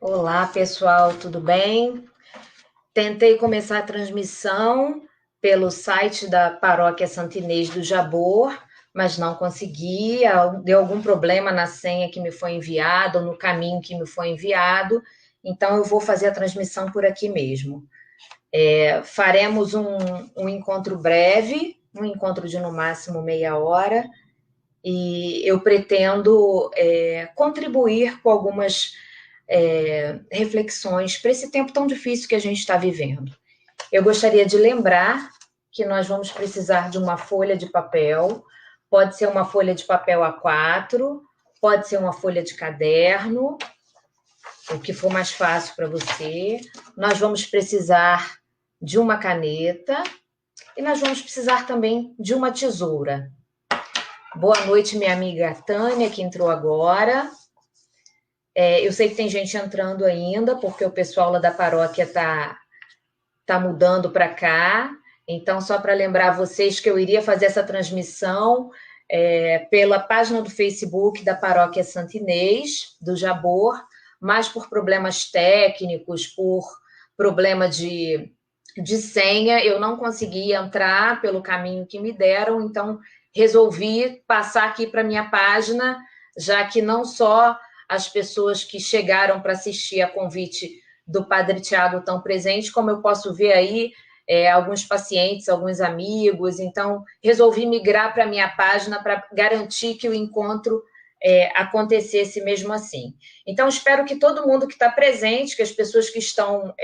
Olá, pessoal, tudo bem? Tentei começar a transmissão pelo site da Paróquia Santa Inês do Jabor, mas não consegui. Deu algum problema na senha que me foi enviada ou no caminho que me foi enviado, então eu vou fazer a transmissão por aqui mesmo. Faremos um encontro breve, um encontro de no máximo meia hora, e eu pretendo contribuir com algumas reflexões para esse tempo tão difícil que a gente está vivendo. Eu gostaria de lembrar que nós vamos precisar de uma folha de papel, pode ser uma folha de papel A4, pode ser uma folha de caderno, o que for mais fácil para você. Nós vamos precisar de uma caneta e nós vamos precisar também de uma tesoura. Boa noite, minha amiga Tânia, que entrou agora. Eu sei que tem gente entrando ainda, porque o pessoal lá da paróquia tá mudando para cá. Então, só para lembrar vocês que eu iria fazer essa transmissão pela página do Facebook da Paróquia Santa Inês, do Jabor, mas por problemas técnicos, por problema de senha, eu não consegui entrar pelo caminho que me deram, então resolvi passar aqui para minha página, já que não só as pessoas que chegaram para assistir a convite do Padre Tiago estão presentes, como eu posso ver aí alguns pacientes, alguns amigos, então resolvi migrar para a minha página para garantir que o encontro acontecesse mesmo assim. Então, espero que todo mundo que está presente, que as pessoas que estão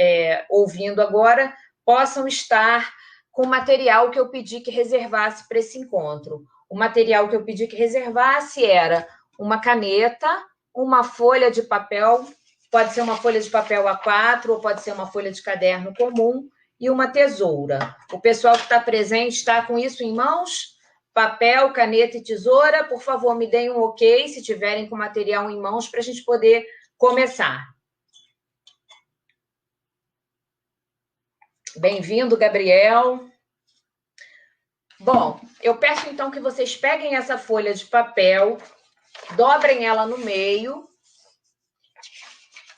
ouvindo agora, possam estar com o material que eu pedi que reservasse para esse encontro. O material que eu pedi que reservasse era uma caneta, uma folha de papel, pode ser uma folha de papel A4 ou pode ser uma folha de caderno comum, e uma tesoura. O pessoal que está presente está com isso em mãos? Papel, caneta e tesoura, por favor, me deem um ok se tiverem com material em mãos para a gente poder começar. Bem-vindo, Gabriel. Bom, eu peço então que vocês peguem essa folha de papel, dobrem ela no meio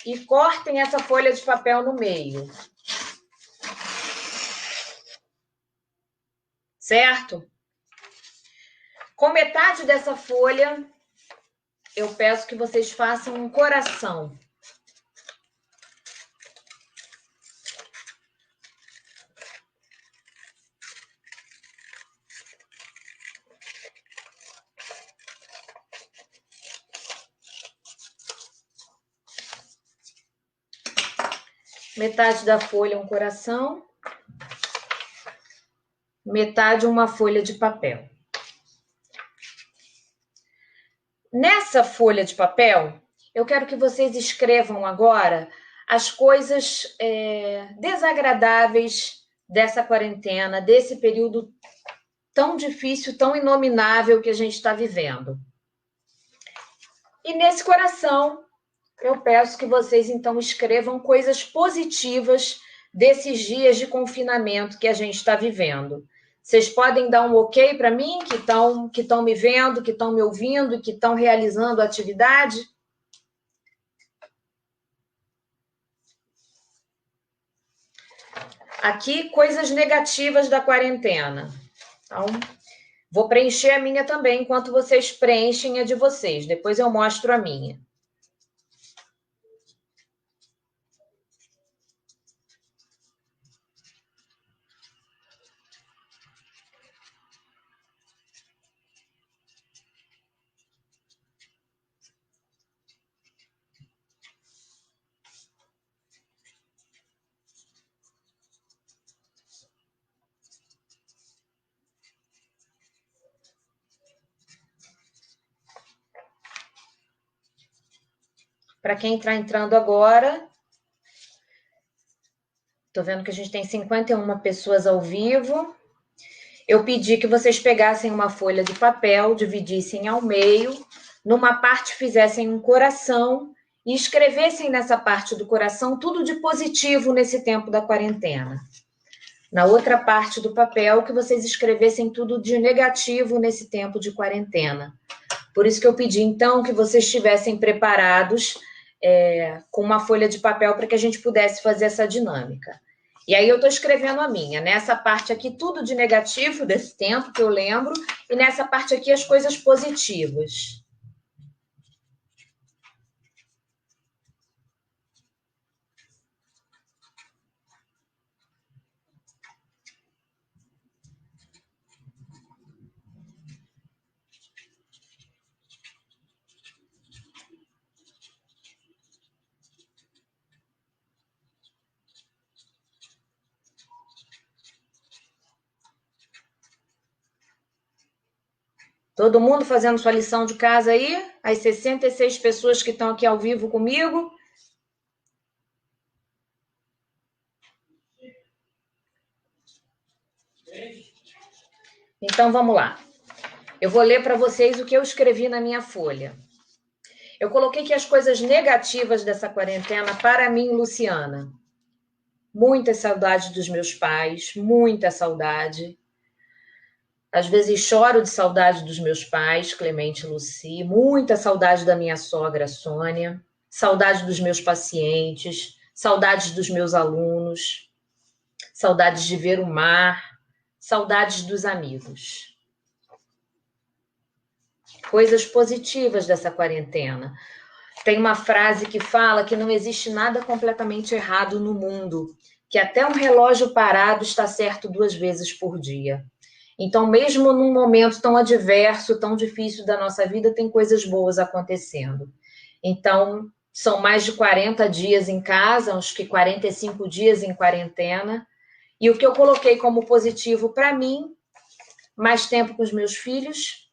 e cortem essa folha de papel no meio. Certo? Com metade dessa folha, eu peço que vocês façam um coração. Metade da folha um coração, metade uma folha de papel. Nessa folha de papel, eu quero que vocês escrevam agora as coisas desagradáveis dessa quarentena, desse período tão difícil, tão inominável que a gente está vivendo. E nesse coração, eu peço que vocês, então, escrevam coisas positivas desses dias de confinamento que a gente está vivendo. Vocês podem dar um ok para mim, que estão me vendo, que estão me ouvindo e que estão realizando a atividade? Aqui, coisas negativas da quarentena. Então, vou preencher a minha também, enquanto vocês preenchem a de vocês. Depois eu mostro a minha. Para quem está entrando agora, estou vendo que a gente tem 51 pessoas ao vivo. Eu pedi que vocês pegassem uma folha de papel, dividissem ao meio, numa parte fizessem um coração e escrevessem nessa parte do coração tudo de positivo nesse tempo da quarentena. Na outra parte do papel, que vocês escrevessem tudo de negativo nesse tempo de quarentena. Por isso que eu pedi, então, que vocês estivessem preparados com uma folha de papel para que a gente pudesse fazer essa dinâmica. E aí eu estou escrevendo a minha. Nessa parte aqui, tudo de negativo desse tempo que eu lembro, e nessa parte aqui, as coisas positivas. Todo mundo fazendo sua lição de casa aí? As 66 pessoas que estão aqui ao vivo comigo? Então, vamos lá. Eu vou ler para vocês o que eu escrevi na minha folha. Eu coloquei que as coisas negativas dessa quarentena, para mim, Luciana, muita saudade dos meus pais, muita saudade. Às vezes choro de saudade dos meus pais, Clemente e Luci, muita saudade da minha sogra, Sônia, saudade dos meus pacientes, saudades dos meus alunos, saudades de ver o mar, saudades dos amigos. Coisas positivas dessa quarentena. Tem uma frase que fala que não existe nada completamente errado no mundo, que até um relógio parado está certo 2 vezes por dia. Então, mesmo num momento tão adverso, tão difícil da nossa vida, tem coisas boas acontecendo. Então, são mais de 40 dias em casa, acho que 45 dias em quarentena. E o que eu coloquei como positivo para mim, mais tempo com os meus filhos.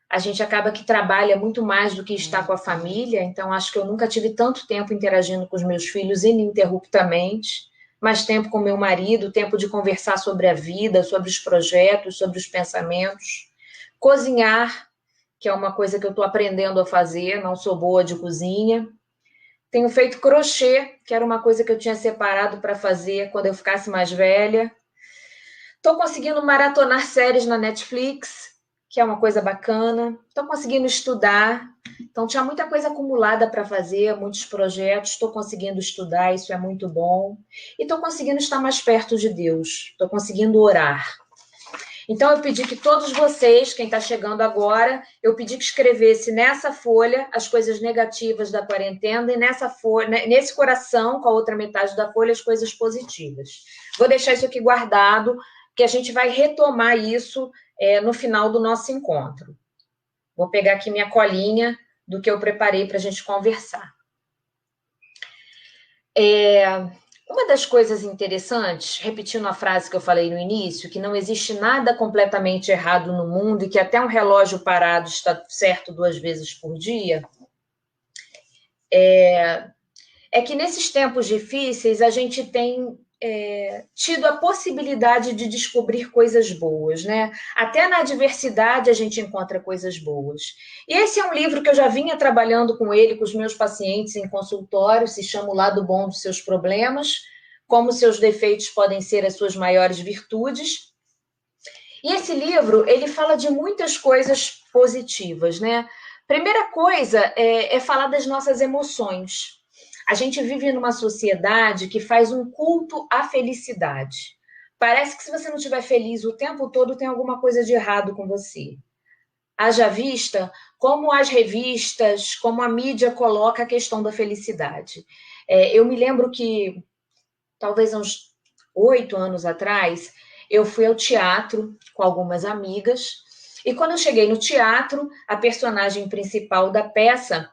A gente acaba que trabalha muito mais do que está com a família, então acho que eu nunca tive tanto tempo interagindo com os meus filhos ininterruptamente. Mais tempo com meu marido, tempo de conversar sobre a vida, sobre os projetos, sobre os pensamentos. Cozinhar, que é uma coisa que eu estou aprendendo a fazer, não sou boa de cozinha. Tenho feito crochê, que era uma coisa que eu tinha separado para fazer quando eu ficasse mais velha. Estou conseguindo maratonar séries na Netflix, que é uma coisa bacana. Estou conseguindo estudar. Então, tinha muita coisa acumulada para fazer, muitos projetos. Estou conseguindo estudar, isso é muito bom. E estou conseguindo estar mais perto de Deus. Estou conseguindo orar. Então, eu pedi que todos vocês, quem está chegando agora, eu pedi que escrevesse nessa folha as coisas negativas da quarentena e nessa folha, nesse coração, com a outra metade da folha, as coisas positivas. Vou deixar isso aqui guardado, que a gente vai retomar isso no final do nosso encontro. Vou pegar aqui minha colinha do que eu preparei para a gente conversar. Uma das coisas interessantes, repetindo a frase que eu falei no início, que não existe nada completamente errado no mundo e que até um relógio parado está certo 2 vezes por dia, é que nesses tempos difíceis a gente tem tido a possibilidade de descobrir coisas boas, né? Até na adversidade a gente encontra coisas boas. E esse é um livro que eu já vinha trabalhando com ele, com os meus pacientes em consultório, se chama O Lado Bom dos Seus Problemas, como seus defeitos podem ser as suas maiores virtudes. E esse livro, ele fala de muitas coisas positivas, né? Primeira coisa é falar das nossas emoções. A gente vive numa sociedade que faz um culto à felicidade. Parece que se você não estiver feliz o tempo todo, tem alguma coisa de errado com você. Haja vista como as revistas, como a mídia coloca a questão da felicidade. Eu me lembro que, talvez uns 8 anos atrás, eu fui ao teatro com algumas amigas, e quando eu cheguei no teatro, a personagem principal da peça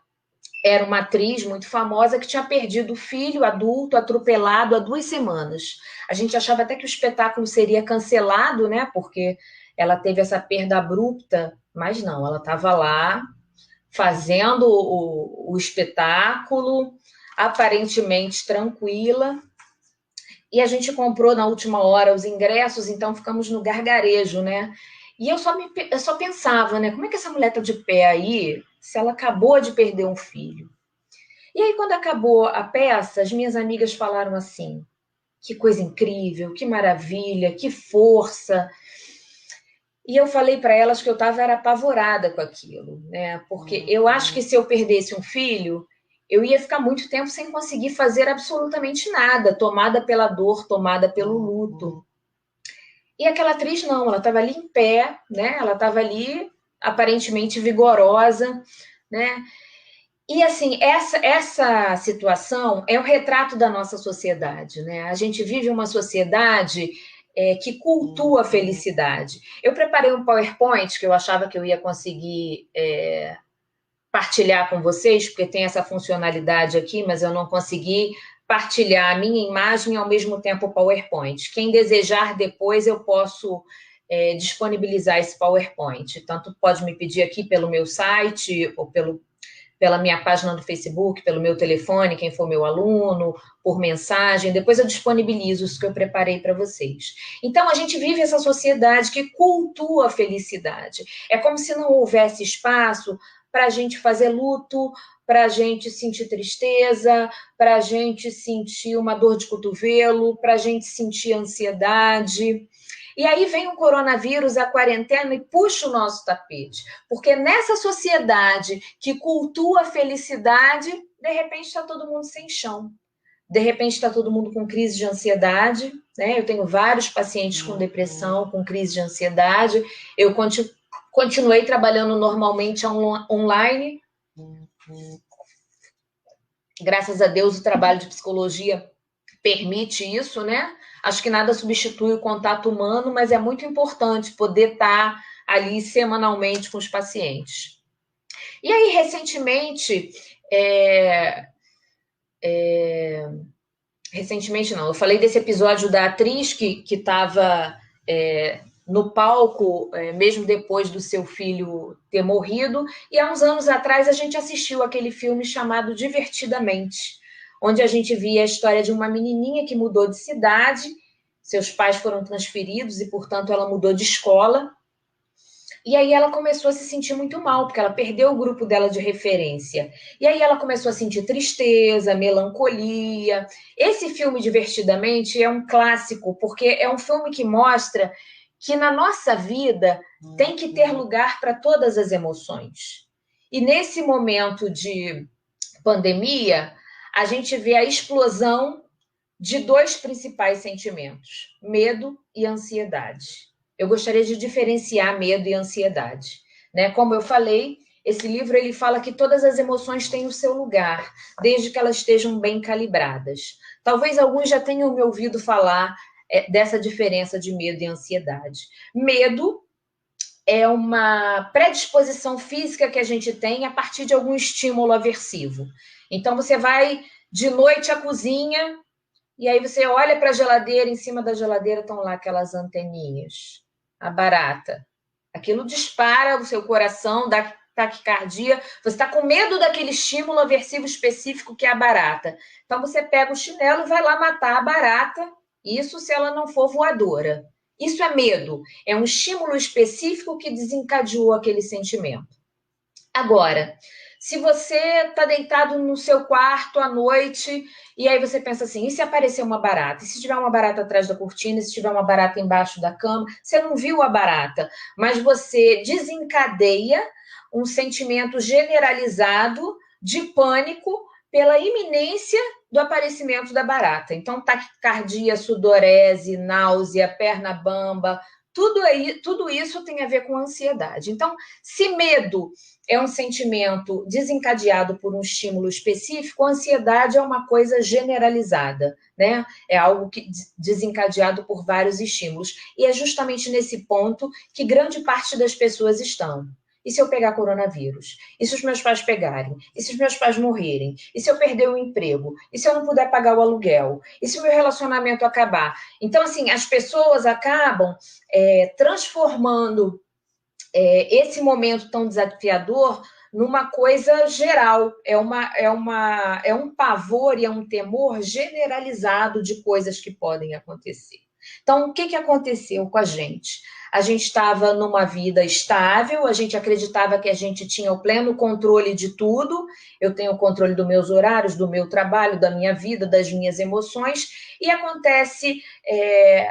era uma atriz muito famosa que tinha perdido o filho adulto, atropelado há 2 semanas. A gente achava até que o espetáculo seria cancelado, né? Porque ela teve essa perda abrupta, mas não, ela estava lá fazendo o espetáculo, aparentemente tranquila. E a gente comprou na última hora os ingressos, então ficamos no gargarejo, né? E eu só pensava, né? Como é que essa mulher tá de pé aí, se ela acabou de perder um filho? E aí, quando acabou a peça, as minhas amigas falaram assim: que coisa incrível, que maravilha, que força. E eu falei para elas que eu estava apavorada com aquilo, né? Porque eu acho que se eu perdesse um filho, eu ia ficar muito tempo sem conseguir fazer absolutamente nada, tomada pela dor, tomada pelo luto. E aquela atriz não, ela estava ali em pé, né? Ela estava ali aparentemente vigorosa, né? E assim, essa situação é o retrato da nossa sociedade, né? A gente vive uma sociedade que cultua a felicidade. Eu preparei um PowerPoint que eu achava que eu ia conseguir partilhar com vocês, porque tem essa funcionalidade aqui, mas eu não consegui partilhar a minha imagem e ao mesmo tempo o PowerPoint. Quem desejar depois eu posso disponibilizar esse PowerPoint. Tanto pode me pedir aqui pelo meu site ou pela minha página do Facebook, pelo meu telefone, quem for meu aluno, por mensagem. Depois eu disponibilizo isso que eu preparei para vocês. Então, a gente vive essa sociedade que cultua a felicidade. É como se não houvesse espaço para a gente fazer luto, para a gente sentir tristeza, para a gente sentir uma dor de cotovelo, para a gente sentir ansiedade. E aí vem o coronavírus, a quarentena, e puxa o nosso tapete. Porque nessa sociedade que cultua a felicidade, de repente está todo mundo sem chão. De repente está todo mundo com crise de ansiedade, né? Eu tenho vários pacientes com depressão, com crise de ansiedade. Eu continuei trabalhando normalmente online. Graças a Deus, o trabalho de psicologia permite isso, né? Acho que nada substitui o contato humano, mas é muito importante poder estar ali semanalmente com os pacientes. E aí, recentemente, recentemente não, eu falei desse episódio da atriz que estava no palco, mesmo depois do seu filho ter morrido, e há uns anos atrás a gente assistiu aquele filme chamado Divertidamente, onde a gente via a história de uma menininha que mudou de cidade, seus pais foram transferidos e, portanto, ela mudou de escola, e aí ela começou a se sentir muito mal, porque ela perdeu o grupo dela de referência. E aí ela começou a sentir tristeza, melancolia. Esse filme, Divertidamente, é um clássico, porque é um filme que mostra que na nossa vida tem que ter lugar para todas as emoções. E nesse momento de pandemia, a gente vê a explosão de dois principais sentimentos: medo e ansiedade. Eu gostaria de diferenciar medo e ansiedade, né? Como eu falei, esse livro ele fala que todas as emoções têm o seu lugar, desde que elas estejam bem calibradas. Talvez alguns já tenham me ouvido falar dessa diferença de medo e ansiedade. Medo é uma predisposição física que a gente tem a partir de algum estímulo aversivo. Então, você vai de noite à cozinha e aí você olha para a geladeira, em cima da geladeira estão lá aquelas anteninhas, a barata. Aquilo dispara o seu coração, dá taquicardia, você está com medo daquele estímulo aversivo específico que é a barata. Então, você pega o chinelo e vai lá matar a barata, isso se ela não for voadora. Isso é medo, é um estímulo específico que desencadeou aquele sentimento. Agora, se você está deitado no seu quarto à noite e aí você pensa assim, e se aparecer uma barata? E se tiver uma barata atrás da cortina? E se tiver uma barata embaixo da cama? Você não viu a barata, mas você desencadeia um sentimento generalizado de pânico pela iminência do aparecimento da barata. Então, taquicardia, sudorese, náusea, perna bamba, tudo isso tem a ver com ansiedade. Então, se medo é um sentimento desencadeado por um estímulo específico, a ansiedade é uma coisa generalizada, né? É algo que desencadeado por vários estímulos. E é justamente nesse ponto que grande parte das pessoas estão. E se eu pegar coronavírus? E se os meus pais pegarem? E se os meus pais morrerem? E se eu perder o emprego? E se eu não puder pagar o aluguel? E se o meu relacionamento acabar? Então, assim, as pessoas acabam transformando esse momento tão desafiador numa coisa geral. É um pavor e é um temor generalizado de coisas que podem acontecer. Então, o que aconteceu com a gente? A gente estava numa vida estável, a gente acreditava que a gente tinha o pleno controle de tudo. Eu tenho o controle dos meus horários, do meu trabalho, da minha vida, das minhas emoções, e acontece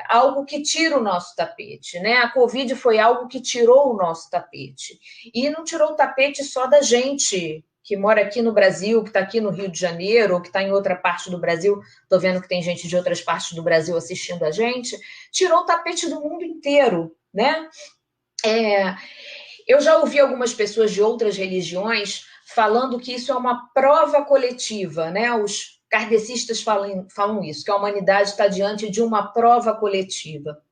algo que tira o nosso tapete, né? A Covid foi algo que tirou o nosso tapete. E não tirou o tapete só da gente que mora aqui no Brasil, que está aqui no Rio de Janeiro, ou que está em outra parte do Brasil, estou vendo que tem gente de outras partes do Brasil assistindo a gente, tirou o tapete do mundo inteiro, né? Eu já ouvi algumas pessoas de outras religiões falando que isso é uma prova coletiva, né? Os kardecistas falam isso, que a humanidade está diante de uma prova coletiva.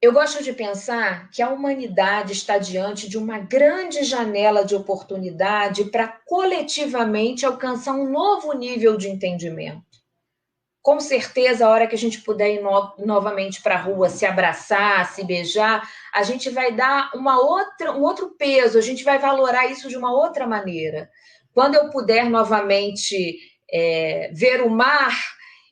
Eu gosto de pensar que a humanidade está diante de uma grande janela de oportunidade para coletivamente alcançar um novo nível de entendimento. Com certeza, a hora que a gente puder ir novamente para a rua, se abraçar, se beijar, a gente vai dar um outro peso, a gente vai valorar isso de uma outra maneira. Quando eu puder novamente ver o mar,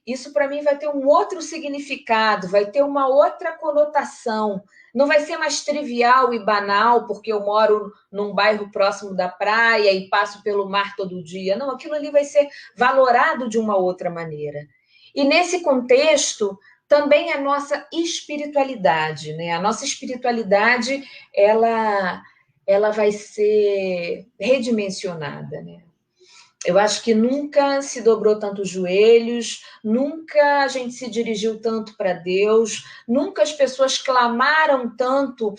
isso para mim vai ter um outro significado, vai ter uma outra conotação. Não vai ser mais trivial e banal, porque eu moro num bairro próximo da praia e passo pelo mar todo dia. Não, aquilo ali vai ser valorado de uma outra maneira. E nesse contexto, também a nossa espiritualidade, né? A nossa espiritualidade, ela vai ser redimensionada, né? Eu acho que nunca se dobrou tanto os joelhos, nunca a gente se dirigiu tanto para Deus, nunca as pessoas clamaram tanto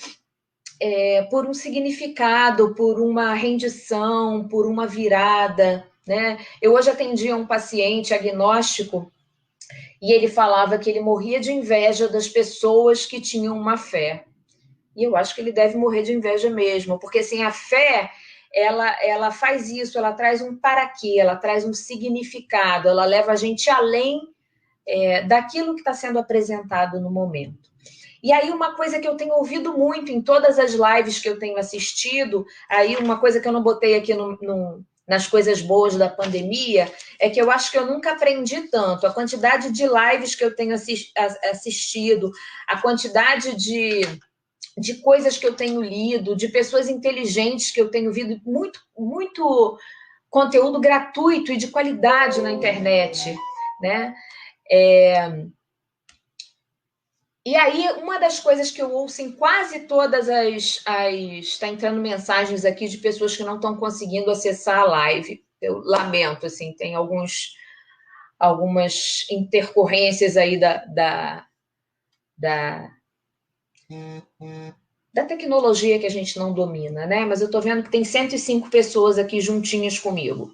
por um significado, por uma rendição, por uma virada, né? Eu hoje atendi um paciente agnóstico e ele falava que ele morria de inveja das pessoas que tinham uma fé. E eu acho que ele deve morrer de inveja mesmo, porque assim, a fé, ela faz isso, ela traz um para quê, ela traz um significado, ela leva a gente além daquilo que está sendo apresentado no momento. E aí uma coisa que eu tenho ouvido muito em todas as lives que eu tenho assistido, aí uma coisa que eu não botei aqui nas coisas boas da pandemia, é que eu acho que eu nunca aprendi tanto. A quantidade de lives que eu tenho assistido, a quantidade de coisas que eu tenho lido, de pessoas inteligentes que eu tenho visto, muito conteúdo gratuito e de qualidade na internet, né? E aí, uma das coisas que eu ouço em quase todas está entrando mensagens aqui de pessoas que não estão conseguindo acessar a live. Eu lamento, assim, tem algumas intercorrências aí da tecnologia que a gente não domina, né? Mas eu estou vendo que tem 105 pessoas aqui juntinhas comigo.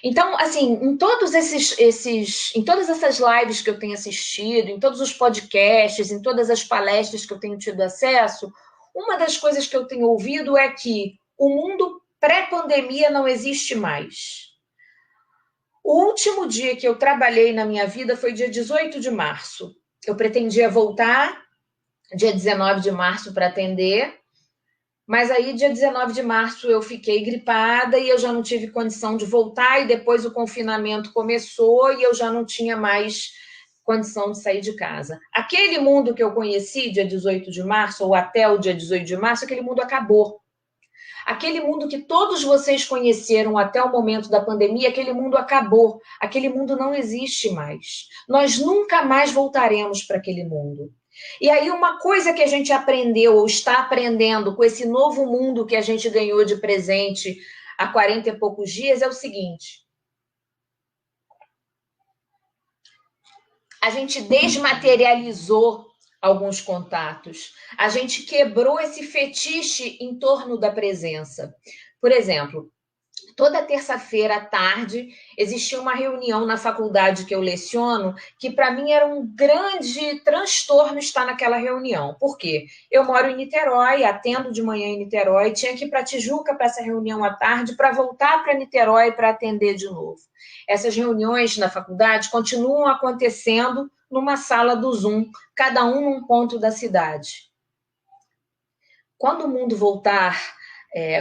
Então, assim, em todas essas lives que eu tenho assistido, em todos os podcasts, em todas as palestras que eu tenho tido acesso, uma das coisas que eu tenho ouvido é que o mundo pré-pandemia não existe mais. O último dia que eu trabalhei na minha vida foi dia 18 de março. Eu pretendia voltar dia 19 de março para atender, mas aí dia 19 de março eu fiquei gripada e eu já não tive condição de voltar, e depois o confinamento começou e eu já não tinha mais condição de sair de casa. Aquele mundo que eu conheci dia 18 de março, ou até o dia 18 de março, aquele mundo acabou. Aquele mundo que todos vocês conheceram até o momento da pandemia, aquele mundo acabou. Aquele mundo não existe mais. Nós nunca mais voltaremos para aquele mundo. E aí uma coisa que a gente aprendeu ou está aprendendo com esse novo mundo que a gente ganhou de presente há 40 e poucos dias é o seguinte: a gente desmaterializou alguns contatos, a gente quebrou esse fetiche em torno da presença. Por exemplo, toda terça-feira à tarde existia uma reunião na faculdade que eu leciono, que para mim era um grande transtorno estar naquela reunião. Por quê? Eu moro em Niterói, atendo de manhã em Niterói, tinha que ir para Tijuca para essa reunião à tarde, para voltar para Niterói para atender de novo. Essas reuniões na faculdade continuam acontecendo numa sala do Zoom, cada um num ponto da cidade. Quando o mundo voltar,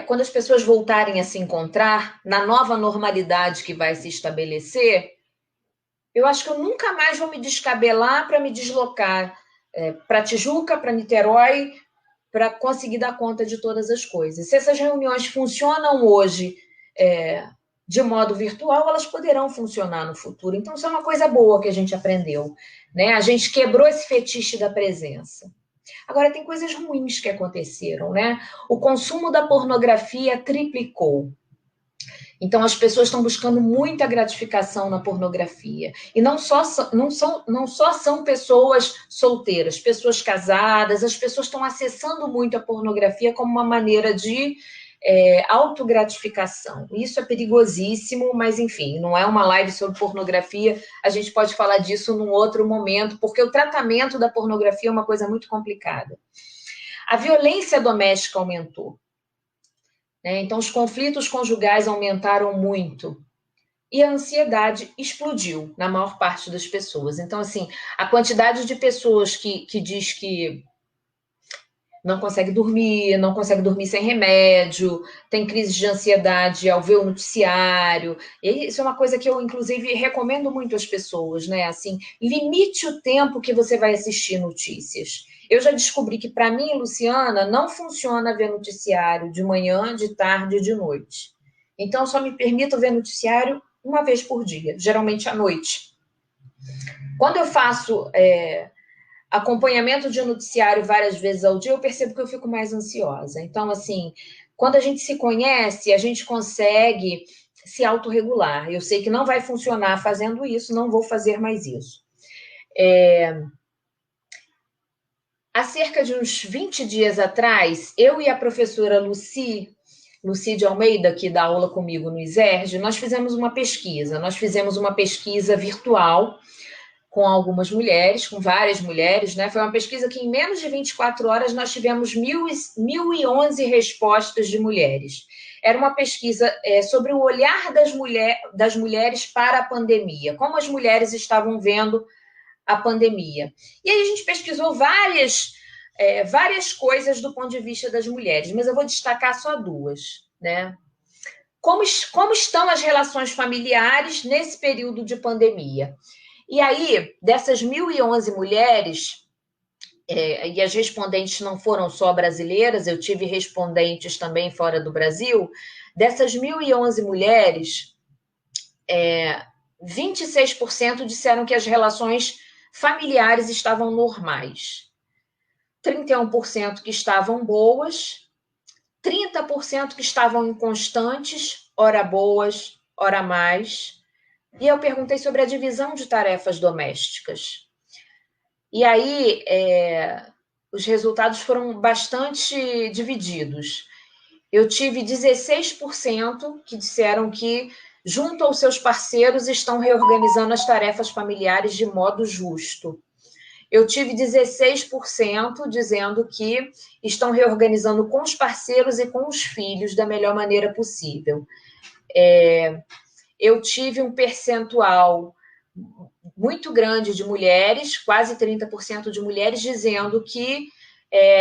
quando as pessoas voltarem a se encontrar, na nova normalidade que vai se estabelecer, eu acho que eu nunca mais vou me descabelar para me deslocar para Tijuca, para Niterói, para conseguir dar conta de todas as coisas. Se essas reuniões funcionam hoje de modo virtual, elas poderão funcionar no futuro. Então, isso é uma coisa boa que a gente aprendeu, né? A gente quebrou esse fetiche da presença. Agora, tem coisas ruins que aconteceram, né? O consumo da pornografia triplicou. Então, as pessoas estão buscando muita gratificação na pornografia. E não só são pessoas solteiras, pessoas casadas, as pessoas estão acessando muito a pornografia como uma maneira de autogratificação. Isso é perigosíssimo, mas enfim, não é uma live sobre pornografia, a gente pode falar disso num outro momento, porque o tratamento da pornografia é uma coisa muito complicada. A violência doméstica aumentou. Então, os conflitos conjugais aumentaram muito. E a ansiedade explodiu na maior parte das pessoas. Então, assim, a quantidade de pessoas que diz que não consegue dormir sem remédio, tem crises de ansiedade ao ver o noticiário. E isso é uma coisa que eu, inclusive, recomendo muito às pessoas, né? Assim, limite o tempo que você vai assistir notícias. Eu já descobri que, para mim, Luciana, não funciona ver noticiário de manhã, de tarde e de noite. Então, eu só me permito ver noticiário uma vez por dia, geralmente à noite. Quando eu faço acompanhamento de noticiário várias vezes ao dia, eu percebo que eu fico mais ansiosa. Então, assim, quando a gente se conhece, a gente consegue se autorregular. Eu sei que não vai funcionar fazendo isso, não vou fazer mais isso. Há cerca de uns 20 dias atrás, eu e a professora Luci de Almeida, que dá aula comigo no ISERJ, nós fizemos uma pesquisa. Nós fizemos uma pesquisa virtual com algumas mulheres, com várias mulheres, né? Foi uma pesquisa que em menos de 24 horas nós tivemos 1.011 respostas de mulheres. Era uma pesquisa sobre o olhar das mulheres para a pandemia, como as mulheres estavam vendo a pandemia. E aí a gente pesquisou várias coisas do ponto de vista das mulheres, mas eu vou destacar só duas, né? Como estão as relações familiares nesse período de pandemia? E aí, dessas 1.011 mulheres, e as respondentes não foram só brasileiras, eu tive respondentes também fora do Brasil, dessas 1.011 mulheres, 26% disseram que as relações familiares estavam normais, 31% que estavam boas, 30% que estavam inconstantes, ora boas, ora mais. E eu perguntei sobre a divisão de tarefas domésticas. E aí, os resultados foram bastante divididos. Eu tive 16% que disseram que, junto aos seus parceiros, estão reorganizando as tarefas familiares de modo justo. Eu tive 16% dizendo que estão reorganizando com os parceiros e com os filhos da melhor maneira possível. Eu tive um percentual muito grande de mulheres, quase 30% de mulheres, dizendo que,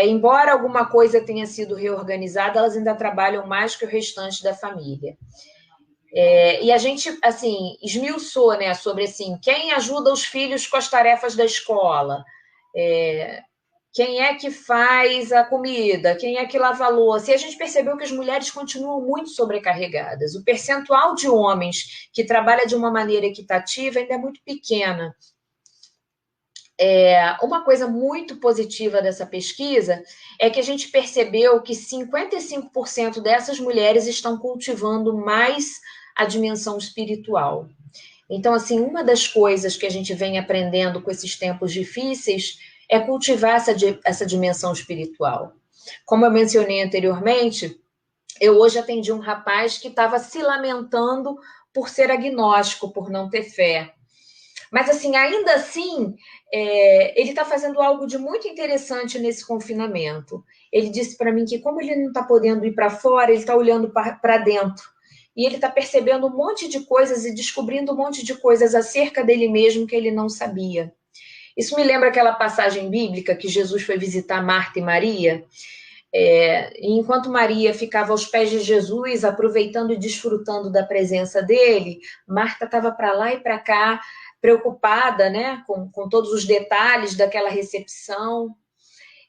embora alguma coisa tenha sido reorganizada, elas ainda trabalham mais que o restante da família. E a gente, assim, esmiuçou, né, sobre, assim, quem ajuda os filhos com as tarefas da escola, quem é que faz a comida, quem é que lava a louça. E a gente percebeu que as mulheres continuam muito sobrecarregadas. O percentual de homens que trabalha de uma maneira equitativa ainda é muito pequena. Uma coisa muito positiva dessa pesquisa é que a gente percebeu que 55% dessas mulheres estão cultivando mais a dimensão espiritual. Então, assim, uma das coisas que a gente vem aprendendo com esses tempos difíceis é cultivar essa dimensão espiritual. Como eu mencionei anteriormente, eu hoje atendi um rapaz que estava se lamentando por ser agnóstico, por não ter fé. Mas, assim, ainda assim, ele está fazendo algo de muito interessante nesse confinamento. Ele disse para mim que, como ele não está podendo ir para fora, ele está olhando para dentro. E ele está percebendo um monte de coisas e descobrindo um monte de coisas acerca dele mesmo que ele não sabia. Isso me lembra aquela passagem bíblica que Jesus foi visitar Marta e Maria. E enquanto Maria ficava aos pés de Jesus, aproveitando e desfrutando da presença dele, Marta estava para lá e para cá, preocupada, né, com todos os detalhes daquela recepção.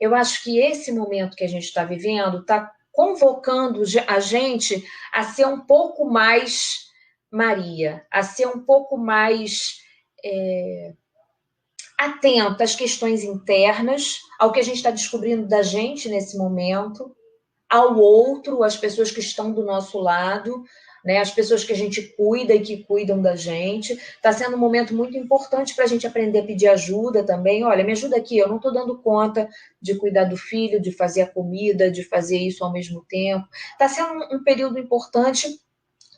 Eu acho que esse momento que a gente está vivendo está convocando a gente a ser um pouco mais Maria, a ser um pouco mais atenta às questões internas, ao que a gente está descobrindo da gente nesse momento, ao outro, às pessoas que estão do nosso lado, né, as pessoas que a gente cuida e que cuidam da gente. Está sendo um momento muito importante para a gente aprender a pedir ajuda também. Olha, me ajuda aqui, eu não estou dando conta de cuidar do filho, de fazer a comida, de fazer isso ao mesmo tempo. Está sendo um período importante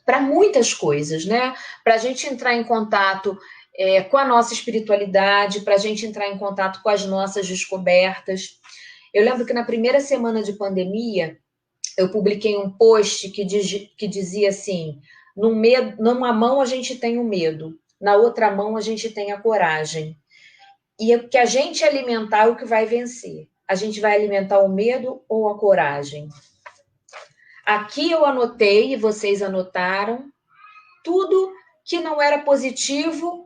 para muitas coisas, né? Para a gente entrar em contato com a nossa espiritualidade, para a gente entrar em contato com as nossas descobertas. Eu lembro que na primeira semana de pandemia, eu publiquei um post que dizia assim: numa mão a gente tem o medo, na outra mão a gente tem a coragem. E o que a gente alimentar é o que vai vencer. A gente vai alimentar o medo ou a coragem? Aqui eu anotei, e vocês anotaram, tudo que não era positivo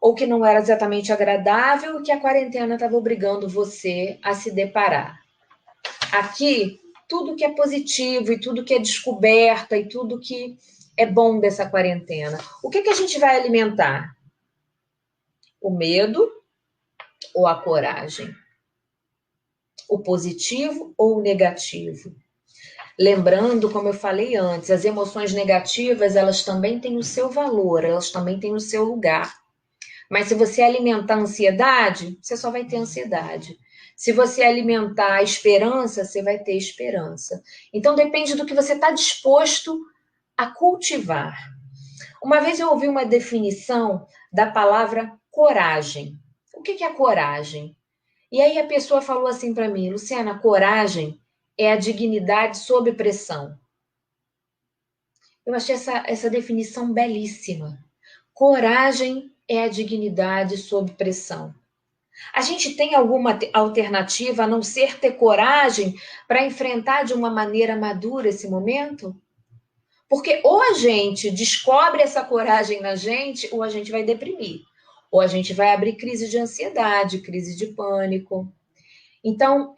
ou que não era exatamente agradável, que a quarentena estava obrigando você a se deparar. Aqui, tudo que é positivo e tudo que é descoberta e tudo que é bom dessa quarentena. O que a gente vai alimentar? O medo ou a coragem? O positivo ou o negativo? Lembrando, como eu falei antes, as emoções negativas, elas também têm o seu valor, elas também têm o seu lugar. Mas se você alimentar a ansiedade, você só vai ter ansiedade. Se você alimentar a esperança, você vai ter esperança. Então depende do que você está disposto a cultivar. Uma vez eu ouvi uma definição da palavra coragem. O que é coragem? E aí a pessoa falou assim para mim: Luciana, coragem é a dignidade sob pressão. Eu achei essa definição belíssima. Coragem é a dignidade sob pressão. A gente tem alguma alternativa a não ser ter coragem para enfrentar de uma maneira madura esse momento? Porque ou a gente descobre essa coragem na gente, ou a gente vai deprimir. Ou a gente vai abrir crise de ansiedade, crise de pânico. Então,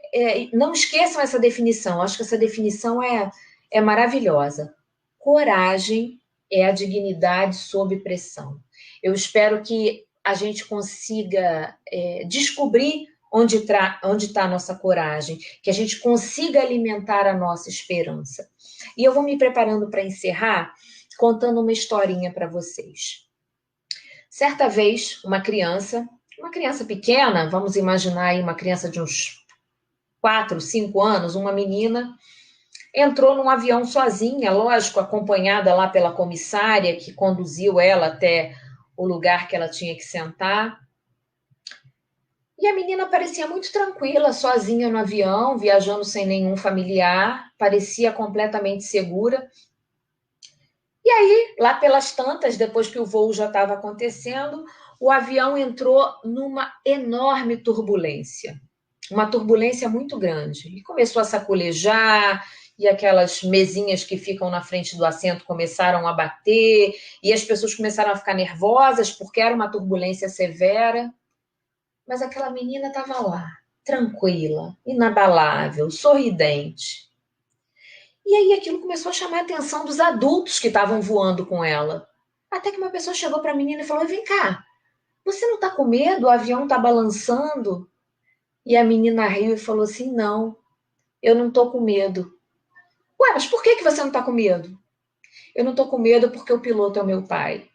não esqueçam essa definição. Acho que essa definição é maravilhosa. Coragem é a dignidade sob pressão. Eu espero que a gente consiga descobrir onde está a nossa coragem, que a gente consiga alimentar a nossa esperança. E eu vou me preparando para encerrar contando uma historinha para vocês. Certa vez, uma criança pequena, vamos imaginar aí uma criança de uns 4, 5 anos, uma menina, entrou num avião sozinha, lógico, acompanhada lá pela comissária que conduziu ela até o lugar que ela tinha que sentar. E a menina parecia muito tranquila, sozinha no avião, viajando sem nenhum familiar, parecia completamente segura. E aí, lá pelas tantas, depois que o voo já estava acontecendo, o avião entrou numa enorme turbulência. Uma turbulência muito grande. E começou a sacolejar, e aquelas mesinhas que ficam na frente do assento começaram a bater, e as pessoas começaram a ficar nervosas, porque era uma turbulência severa. Mas aquela menina estava lá, tranquila, inabalável, sorridente. E aí aquilo começou a chamar a atenção dos adultos que estavam voando com ela. Até que uma pessoa chegou para a menina e falou: vem cá, você não está com medo? O avião está balançando? E a menina riu e falou assim: não, eu não estou com medo. Ué, mas por que você não está com medo? Eu não estou com medo porque o piloto é o meu pai.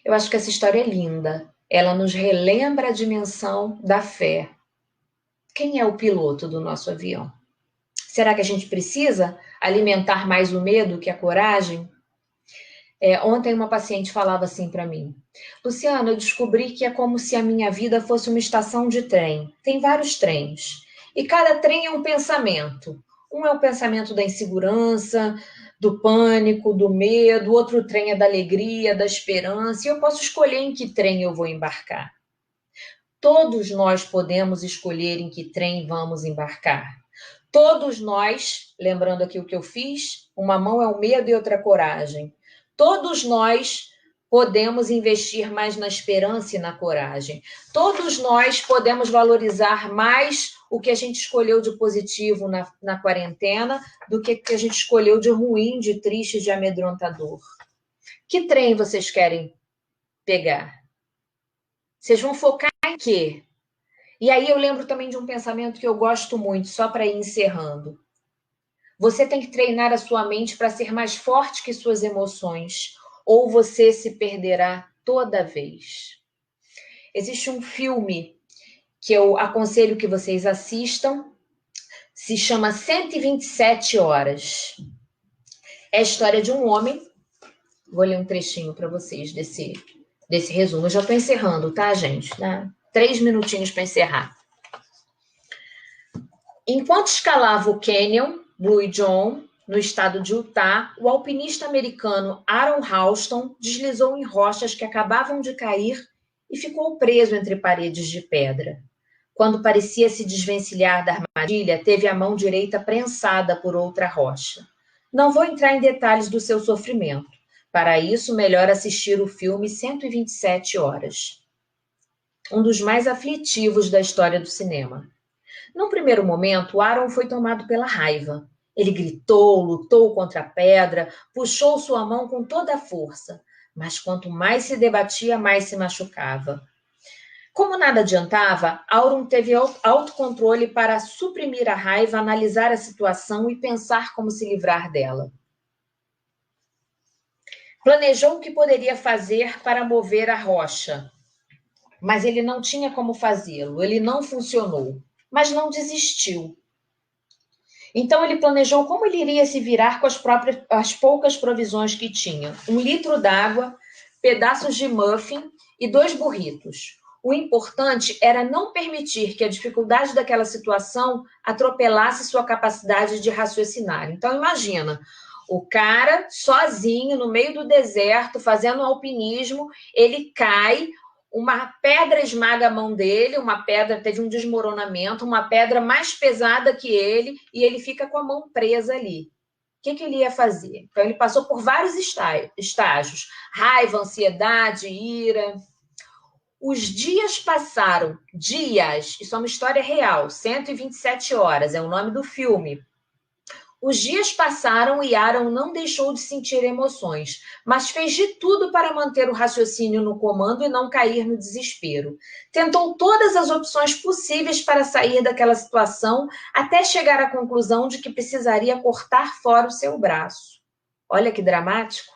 Eu acho que essa história é linda. Ela nos relembra a dimensão da fé. Quem é o piloto do nosso avião? Será que a gente precisa alimentar mais o medo que a coragem? Ontem uma paciente falava assim para mim: Luciana, eu descobri que é como se a minha vida fosse uma estação de trem. Tem vários trens. E cada trem é um pensamento. Um é o pensamento da insegurança, do pânico, do medo. O outro trem é da alegria, da esperança. E eu posso escolher em que trem eu vou embarcar. Todos nós podemos escolher em que trem vamos embarcar. Todos nós, lembrando aqui o que eu fiz, uma mão é o medo e outra a coragem. Todos nós podemos investir mais na esperança e na coragem. Todos nós podemos valorizar mais o que a gente escolheu de positivo na quarentena do que a gente escolheu de ruim, de triste, de amedrontador. Que trem vocês querem pegar? Vocês vão focar em quê? E aí eu lembro também de um pensamento que eu gosto muito, só para ir encerrando. Você tem que treinar a sua mente para ser mais forte que suas emoções, ou você se perderá toda vez. Existe um filme que eu aconselho que vocês assistam, se chama 127 Horas. É a história de um homem. Vou ler um trechinho para vocês desse resumo. Eu já estou encerrando, tá, gente? Tá? 3 minutinhos para encerrar. Enquanto escalava o Canyon Blue John, no estado de Utah, o alpinista americano Aaron Ralston deslizou em rochas que acabavam de cair e ficou preso entre paredes de pedra. Quando parecia se desvencilhar da armadilha, teve a mão direita prensada por outra rocha. Não vou entrar em detalhes do seu sofrimento. Para isso, melhor assistir o filme 127 Horas. Um dos mais aflitivos da história do cinema. Num primeiro momento, Aaron foi tomado pela raiva. Ele gritou, lutou contra a pedra, puxou sua mão com toda a força. Mas quanto mais se debatia, mais se machucava. Como nada adiantava, Aaron teve autocontrole para suprimir a raiva, analisar a situação e pensar como se livrar dela. Planejou o que poderia fazer para mover a rocha, mas ele não tinha como fazê-lo, ele não funcionou, mas não desistiu. Então ele planejou como ele iria se virar com as poucas provisões que tinha. 1 litro d'água, pedaços de muffin e 2 burritos. O importante era não permitir que a dificuldade daquela situação atropelasse sua capacidade de raciocinar. Então imagina, o cara sozinho no meio do deserto, fazendo alpinismo, ele cai, uma pedra esmaga a mão dele, uma pedra teve um desmoronamento, uma pedra mais pesada que ele, e ele fica com a mão presa ali. O que ele ia fazer? Então, ele passou por vários estágios. Raiva, ansiedade, ira. Os dias passaram, dias, isso é uma história real, 127 horas, é o nome do filme. Os dias passaram e Aaron não deixou de sentir emoções, mas fez de tudo para manter o raciocínio no comando e não cair no desespero. Tentou todas as opções possíveis para sair daquela situação, até chegar à conclusão de que precisaria cortar fora o seu braço. Olha que dramático.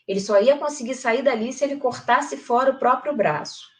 Ele só ia conseguir sair dali se ele cortasse fora o próprio braço.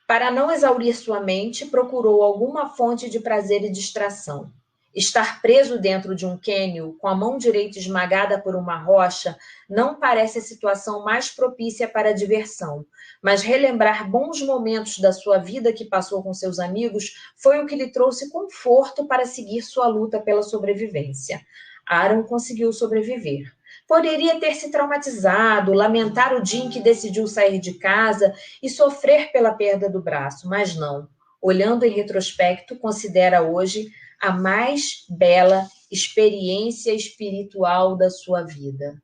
Para não exaurir sua mente, procurou alguma fonte de prazer e distração. Estar preso dentro de um cânion, com a mão direita esmagada por uma rocha, não parece a situação mais propícia para a diversão, mas relembrar bons momentos da sua vida que passou com seus amigos foi o que lhe trouxe conforto para seguir sua luta pela sobrevivência. Aaron conseguiu sobreviver. Poderia ter se traumatizado, lamentar o dia em que decidiu sair de casa e sofrer pela perda do braço, mas não. Olhando em retrospecto, considera hoje a mais bela experiência espiritual da sua vida.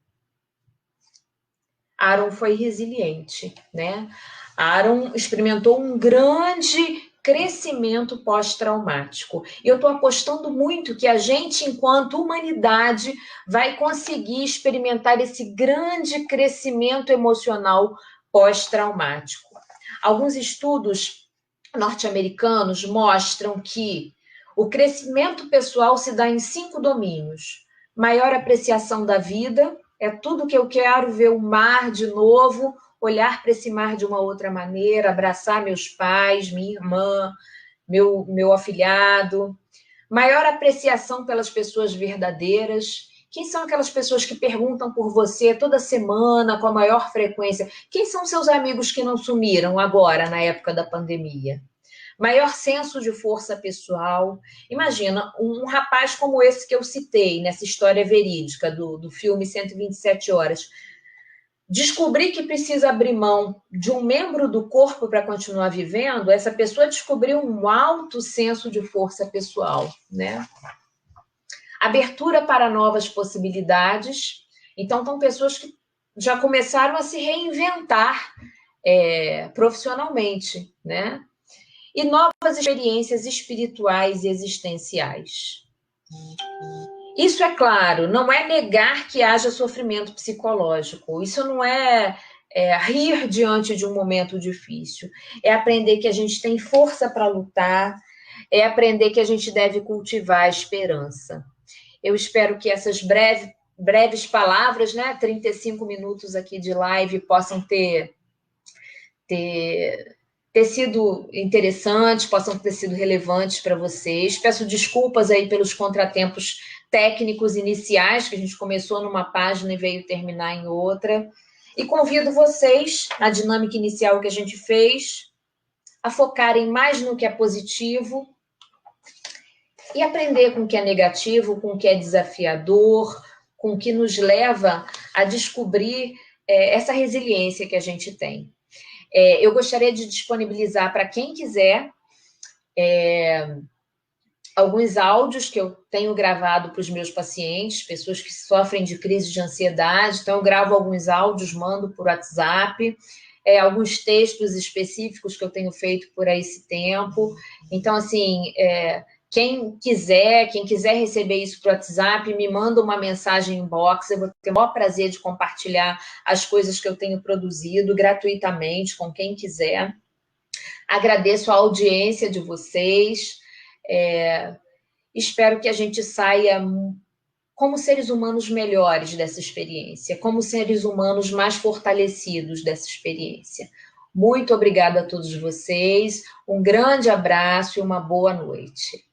Aaron foi resiliente, né? Aaron experimentou um grande crescimento pós-traumático. E eu estou apostando muito que a gente, enquanto humanidade, vai conseguir experimentar esse grande crescimento emocional pós-traumático. Alguns estudos norte-americanos mostram que o crescimento pessoal se dá em 5 domínios. Maior apreciação da vida, é tudo que eu quero, ver o mar de novo, olhar para esse mar de uma outra maneira, abraçar meus pais, minha irmã, meu afilhado. Maior apreciação pelas pessoas verdadeiras. Quem são aquelas pessoas que perguntam por você toda semana, com a maior frequência? Quem são seus amigos que não sumiram agora, na época da pandemia? Maior senso de força pessoal. Imagina, um rapaz como esse que eu citei, nessa história verídica do filme 127 Horas, descobrir que precisa abrir mão de um membro do corpo para continuar vivendo, essa pessoa descobriu um alto senso de força pessoal, né? Abertura para novas possibilidades. Então, são pessoas que já começaram a se reinventar profissionalmente, né? E novas experiências espirituais e existenciais. Isso, é claro, não é negar que haja sofrimento psicológico. Isso não é rir diante de um momento difícil, é aprender que a gente tem força para lutar, é aprender que a gente deve cultivar a esperança. Eu espero que essas breves palavras, né, 35 minutos aqui de live, possam ter, ter sido interessantes, possam ter sido relevantes para vocês. Peço desculpas aí pelos contratempos técnicos iniciais, que a gente começou numa página e veio terminar em outra. E convido vocês, na dinâmica inicial que a gente fez, a focarem mais no que é positivo e aprender com o que é negativo, com o que é desafiador, com o que nos leva a descobrir essa resiliência que a gente tem. Eu gostaria de disponibilizar para quem quiser alguns áudios que eu tenho gravado para os meus pacientes, pessoas que sofrem de crise de ansiedade. Então, eu gravo alguns áudios, mando por WhatsApp, alguns textos específicos que eu tenho feito por esse tempo. Então, assim, quem quiser receber isso por WhatsApp, me manda uma mensagem inbox, eu vou ter o maior prazer de compartilhar as coisas que eu tenho produzido gratuitamente com quem quiser. Agradeço a audiência de vocês. Espero que a gente saia como seres humanos melhores dessa experiência, como seres humanos mais fortalecidos dessa experiência. Muito obrigada a todos vocês, um grande abraço e uma boa noite.